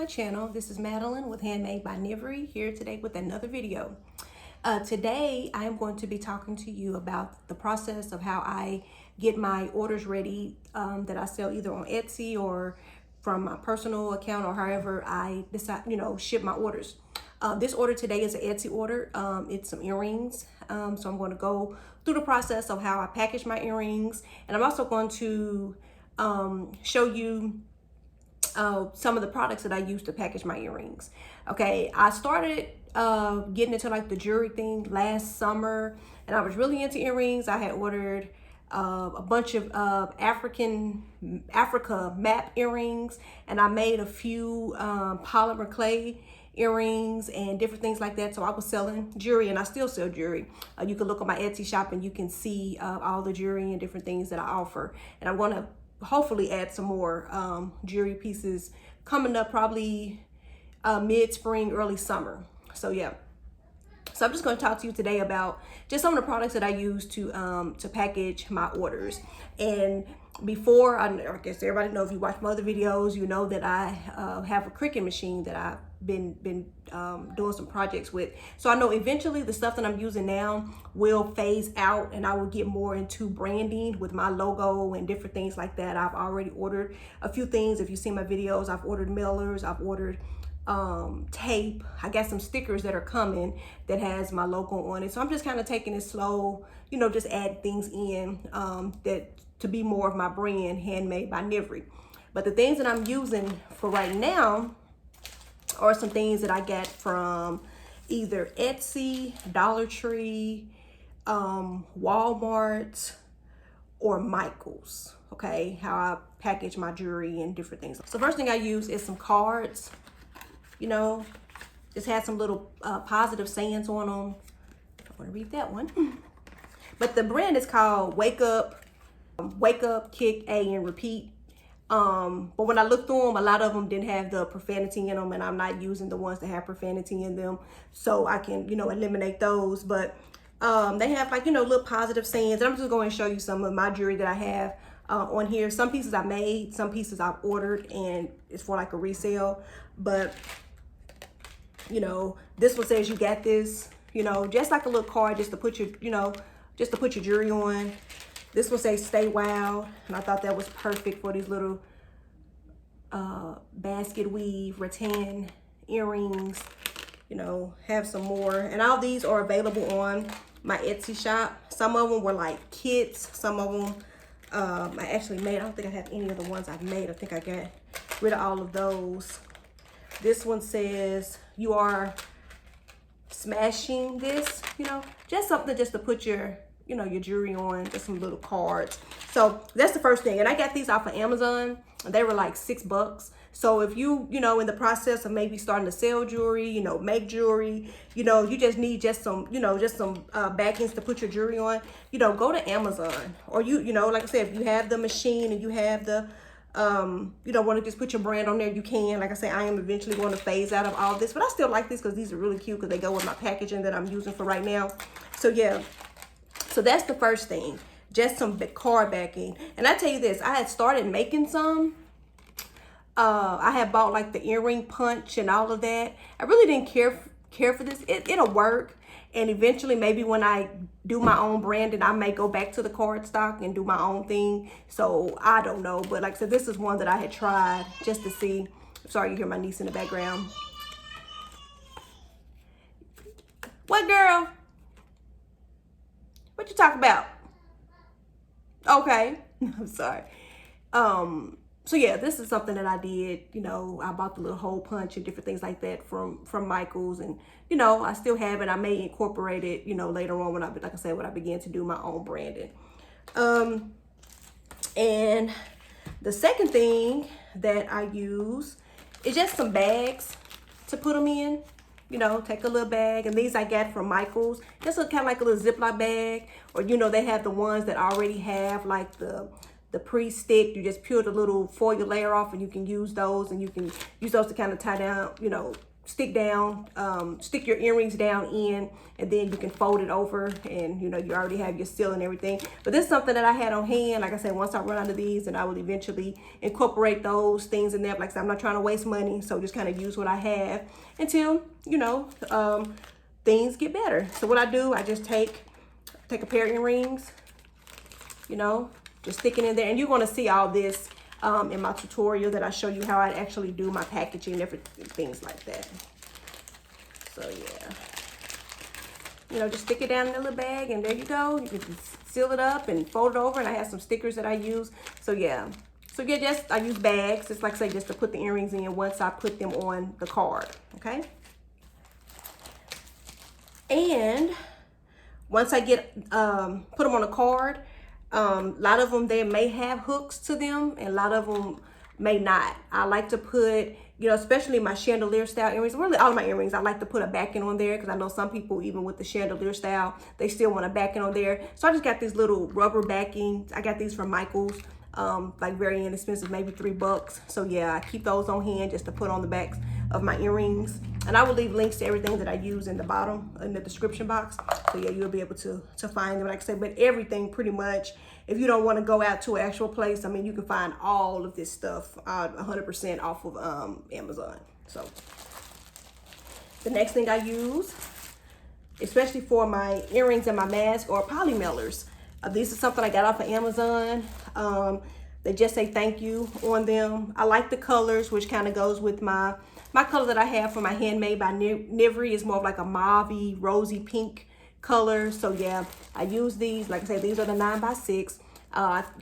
my channel. This is Madeline with Handmade by Nivri, here today with another video. Today I am going to be talking to you about the process of how I get my orders ready that I sell either on Etsy or from my personal account, or however I decide, ship my orders. This order today is an Etsy order. It's some earrings. So I'm going to go through the process of how I package my earrings, and I'm also going to show you some of the products that I use to package my earrings. Okay, I started getting into like the jewelry thing last summer, and I was really into earrings. I had ordered a bunch of Africa map earrings, and I made a few polymer clay earrings and different things like that. So I was selling jewelry, and I still sell jewelry. You can look on my Etsy shop and you can see all the jewelry and different things that I offer. And I'm going to hopefully add some more jewelry pieces coming up, probably mid-spring, early summer. So yeah, so I'm just going to talk to you today about just some of the products that I use to package my orders. And before, I guess everybody knows, if you watch my other videos, you know that I have a Cricut machine that I've been doing some projects with. So I know eventually the stuff that I'm using now will phase out, and I will get more into branding with my logo and different things like that. I've already ordered a few things. If you see my videos, I've ordered mailers, I've ordered tape. I got some stickers that are coming that has my logo on it. So I'm just kind of taking it slow, just add things in that to be more of my brand, Handmade by Nivri. But the things that I'm using for right now are some things that I get from either Etsy, Dollar Tree, Walmart, or Michael's. Okay, how I package my jewelry and different things. So first thing I use is some cards. Just had some little positive sayings on them. I want to read that one. But the brand is called Wake Up, Kick, A, and Repeat. But when I looked through them, a lot of them didn't have the profanity in them, and I'm not using the ones that have profanity in them, so I can, eliminate those. But they have like, little positive sayings. And I'm just going to show you some of my jewelry that I have on here. Some pieces I made, some pieces I've ordered, and it's for like a resale. But this one says you got this, just like a little card, just to put your, just to put your jewelry on. This one says stay wild, and I thought that was perfect for these little basket weave rattan earrings. Have some more, and all these are available on my Etsy shop. Some of them were like kits, some of them I actually made. I don't think I have any of the ones I've made. I think I got rid of all of those. This one says you are smashing this, just something just to put your your jewelry on, just some little cards. So that's the first thing. And I got these off of Amazon, and they were like $6. So if you, in the process of maybe starting to sell jewelry, make jewelry, you just need just some backings to put your jewelry on, go to Amazon. Or like I said, if you have the machine and you have the, you don't want to just put your brand on there, you can. Like I say, I am eventually going to phase out of all this, but I still like these because these are really cute because they go with my packaging that I'm using for right now. So yeah. So that's the first thing, just some card backing. And I tell you this, I had started making some. I had bought like the earring punch and all of that. I really didn't care for this. It'll work. And eventually, maybe when I do my own branding, I may go back to the card stock and do my own thing. So I don't know. But like I said, this is one that I had tried just to see. Sorry, you hear my niece in the background. What, girl? What you talk about? Okay. I'm sorry. So yeah, this is something that I did, I bought the little hole punch and different things like that from Michael's, and I still have it. I may incorporate it, later on when like I said, when I began to do my own branding. And the second thing that I use is just some bags to put them in. Take a little bag, and these I got from Michael's. Just kind of like a little Ziploc bag, or they have the ones that already have like the pre-stick. You just peel the little foil layer off, and you can use those, and you can use those to kind of tie down, stick your earrings down in, and then you can fold it over, and you know, you already have your seal and everything. But this is something that I had on hand. Like I said, once I run out of these, and I will eventually incorporate those things in there. Like I said, I'm not trying to waste money, so just kind of use what I have until, you know, things get better. So what I do, I just take a pair of earrings, you know, just stick it in there. And you're going to see all this in my tutorial that I show you how I actually do my packaging and everything, things like that. So yeah, you know, just stick it down in a little bag, and there you go. You can seal it up and fold it over, and I have some stickers that I use. So yeah, I use bags, just like I say, just to put the earrings in once I put them on the card. Okay, and once I get put them on a card, a lot of them, they may have hooks to them, and a lot of them may not. I like to put, you know, especially my chandelier style earrings, really all of my earrings, I like to put a backing on there, because I know some people, even with the chandelier style, they still want a backing on there. So I just got these little rubber backings. I got these from Michael's, like very inexpensive, maybe $3. So yeah, I keep those on hand just to put on the backs of my earrings. And I will leave links to everything that I use in the bottom, in the description box. So yeah, you'll be able to find them, like I said. But everything pretty much, if you don't want to go out to an actual place, I mean, you can find all of this stuff 100% off of Amazon. So the next thing I use, especially for my earrings and my mask, are poly mailers. These are something I got off of Amazon. They just say thank you on them. I like the colors, which kind of goes with my color that I have for my Handmade by Nivri. Is more of like a mauve-y, rosy pink color. So yeah, I use these. Like I said, these are the 9x6.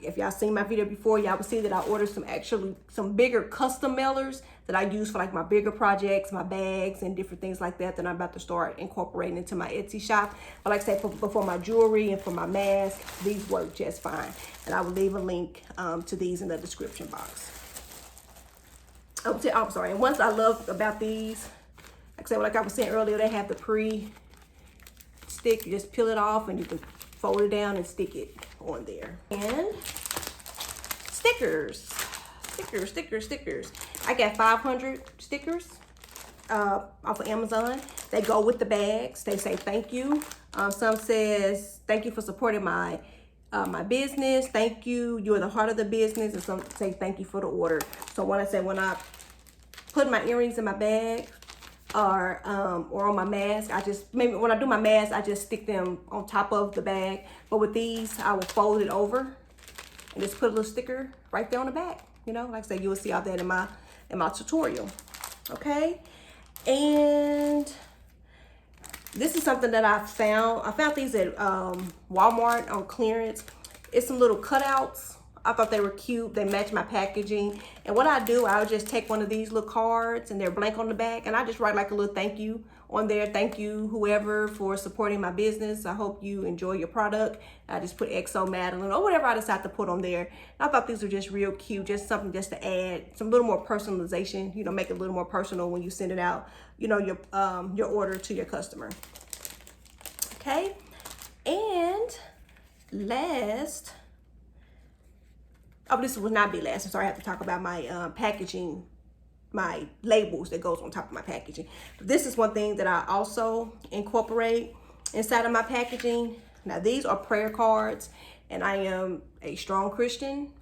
If y'all seen my video before, y'all will see that I ordered some bigger custom mailers that I use for like my bigger projects, my bags, and different things like that I'm about to start incorporating into my Etsy shop. But like I said, for my jewelry and for my mask, these work just fine. And I will leave a link to these in the description box. I'm sorry. And once I love about these, like I said, like I was saying earlier, they have the pre-stick. You just peel it off, and you can fold it down and stick it on there. And stickers. I got 500 stickers off of Amazon. They go with the bags. They say thank you. Some says thank you for supporting my business. Thank you. You're the heart of the business. And some say thank you for the order. So when I put my earrings in my bag, or on my mask, maybe when I do my mask, I just stick them on top of the bag. But with these, I will fold it over and just put a little sticker right there on the back. You know, like I said, you will see all that in my tutorial. Okay, and this is something that I found these at Walmart on clearance. It's some little cutouts. I thought they were cute. They match my packaging. And what I do, I'll just take one of these little cards, and they're blank on the back, and I just write like a little thank you on there. Thank you, whoever, for supporting my business. I hope you enjoy your product. I just put XO Madelin or whatever I decide to put on there. And I thought these were just real cute, just something just to add some little more personalization, you know, make it a little more personal when you send it out, you know, your order to your customer. Okay, and last, this will not be last. I'm sorry, I have to talk about my packaging, my labels that goes on top of my packaging. But this is one thing that I also incorporate inside of my packaging. Now, these are prayer cards, and I am a strong Christian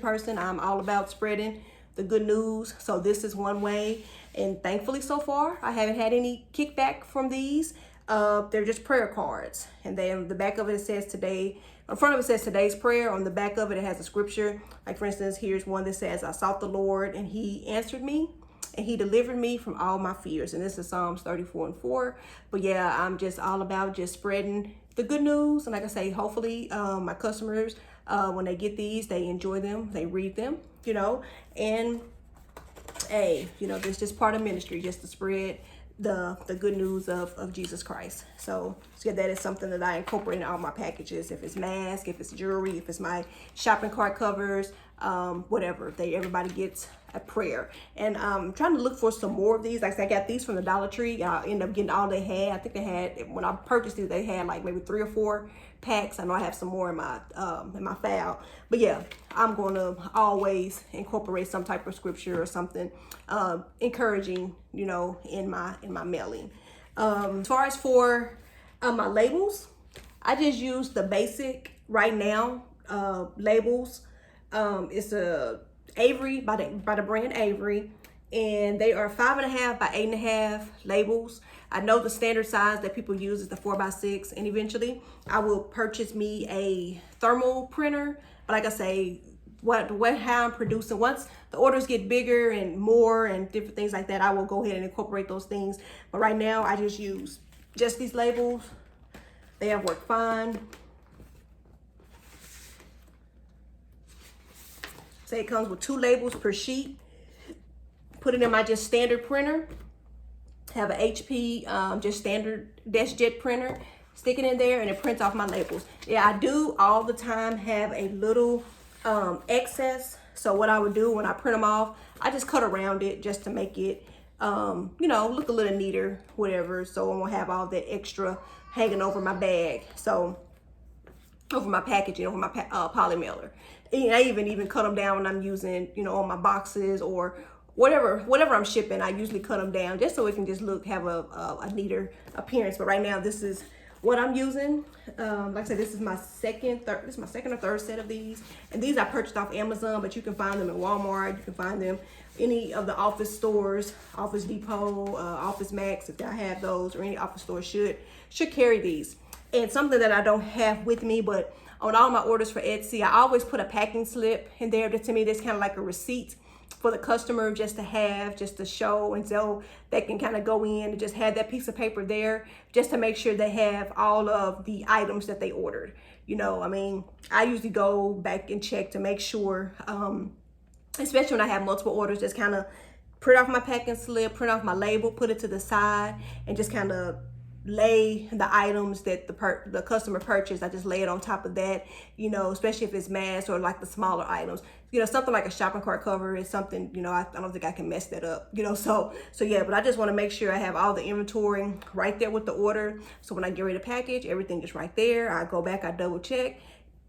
person. I'm all about spreading the good news. So this is one way, and thankfully so far, I haven't had any kickback from these. They're just prayer cards, and then the back of it says today. In front of it says today's prayer. On the back of it, it has a scripture. Like for instance, here's one that says, I sought the Lord and he answered me and he delivered me from all my fears. And this is Psalms 34:4. But yeah, I'm just all about just spreading the good news. And like I say, hopefully my customers, when they get these, they enjoy them, they read them, you know, and hey, you know, this is just part of ministry, just to spread the good news of Jesus Christ. So yeah, that is something that I incorporate in all my packages. If it's masks, if it's jewelry, if it's my shopping cart covers, whatever. Everybody gets a prayer. And I'm trying to look for some more of these. Like I said, I got these from the Dollar Tree. I ended up getting all they had. I think they had, when I purchased these, they had like maybe 3 or 4 packs. I know I have some more in my file. But yeah, I'm going to always incorporate some type of scripture or something encouraging, you know, in my mailing. As far as for my labels, I just use the basic right now labels. It's a Avery by the brand Avery, and they are 5.5 by 8.5 labels. I know the standard size that people use is the 4x6, and eventually I will purchase me a thermal printer. But like I say, how I'm producing, once the orders get bigger and more and different things like that, I will go ahead and incorporate those things. But right now I just use just these labels. They have worked fine. So it comes with 2 labels per sheet. Put it in my just standard printer. Have an HP just standard DeskJet printer. Stick it in there and it prints off my labels. Yeah, I do all the time have a little excess. So what I would do when I print them off, I just cut around it just to make it, you know, look a little neater, whatever. So I won't have all that extra hanging over my bag. So over my packaging, over my poly mailer. And I even cut them down when I'm using, you know, on my boxes or whatever I'm shipping. I usually cut them down just so it can just have a neater appearance. But right now, this is what I'm using. Like I said, this is my second or third set of these. And these I purchased off Amazon, but you can find them in Walmart. You can find them any of the office stores, Office Depot, Office Max, if I have those, or any office store should carry these. And something that I don't have with me, but on all my orders for Etsy, I always put a packing slip in there. That to me, that's kind of like a receipt for the customer just to have, just to show, and so they can kind of go in and just have that piece of paper there just to make sure they have all of the items that they ordered. You know, I mean, I usually go back and check to make sure, especially when I have multiple orders, just kind of print off my packing slip, print off my label, put it to the side, and just kind of lay the items that the customer purchased. I just lay it on top of that, you know, especially if it's mass or like the smaller items. You know, something like a shopping cart cover is something, you know, I don't think I can mess that up, you know, so yeah, but I just want to make sure I have all the inventory right there with the order. So when I get ready to package, everything is right there. I go back, I double check,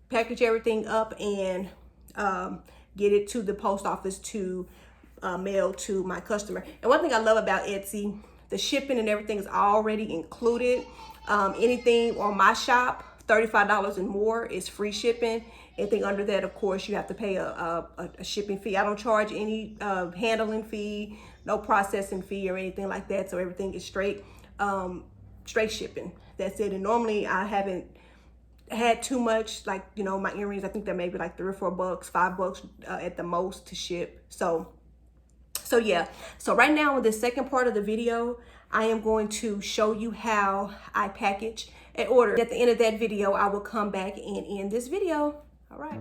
package everything up, and get it to the post office to mail to my customer. And one thing I love about Etsy, the shipping and everything is already included. Anything on my shop, $35 and more is free shipping. Anything under that, of course, you have to pay a shipping fee. I don't charge any handling fee, no processing fee or anything like that. So everything is straight shipping. That's it. And normally I haven't had too much, like, you know, my earrings, I think they're maybe like $3 or $4, $5 at the most to ship. So yeah, so right now in the second part of the video, I am going to show you how I package an order. At the end of that video, I will come back and end this video. All right.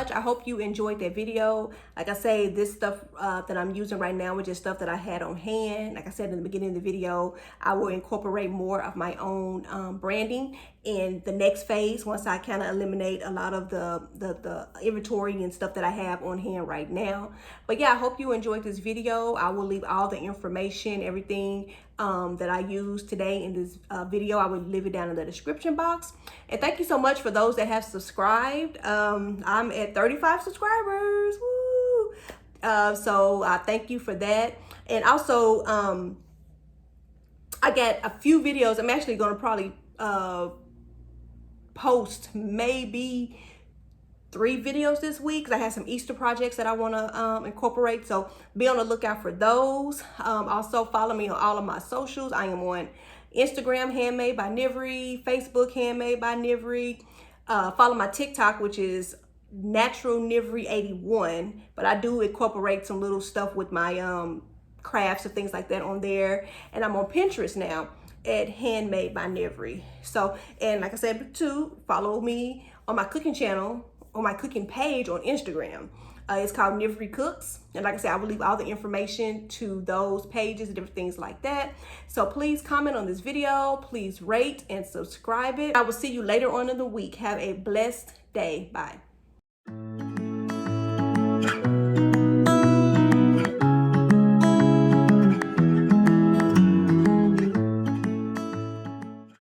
much. I hope you enjoyed that video. Like I say, this stuff that I'm using right now was just stuff that I had on hand. Like I said in the beginning of the video, I will incorporate more of my own branding in the next phase once I kind of eliminate a lot of the inventory and stuff that I have on hand right now. But yeah, I hope you enjoyed this video. I will leave all the information, everything that I used today in this video. I will leave it down in the description box. And thank you so much for those that have subscribed. I'm at 35 subscribers. Woo! So I thank you for that. And also, I got a few videos. I'm actually going to probably post maybe 3 videos this week because I have some Easter projects that I want to incorporate. So be on the lookout for those. Also follow me on all of my socials. I am on Instagram, Handmade by Nivri, Facebook, Handmade by Nivri. Follow my TikTok, which is Natural Nivri 81. But I do incorporate some little stuff with my crafts and things like that on there. And I'm on Pinterest now at Handmade by Nivri. So, and like I said too, follow me on my cooking channel, on my cooking page on Instagram. It's called Nivri Cooks. And like I said, I will leave all the information to those pages and different things like that. So please comment on this video. Please rate and subscribe it. I will see you later on in the week. Have a blessed day. Bye.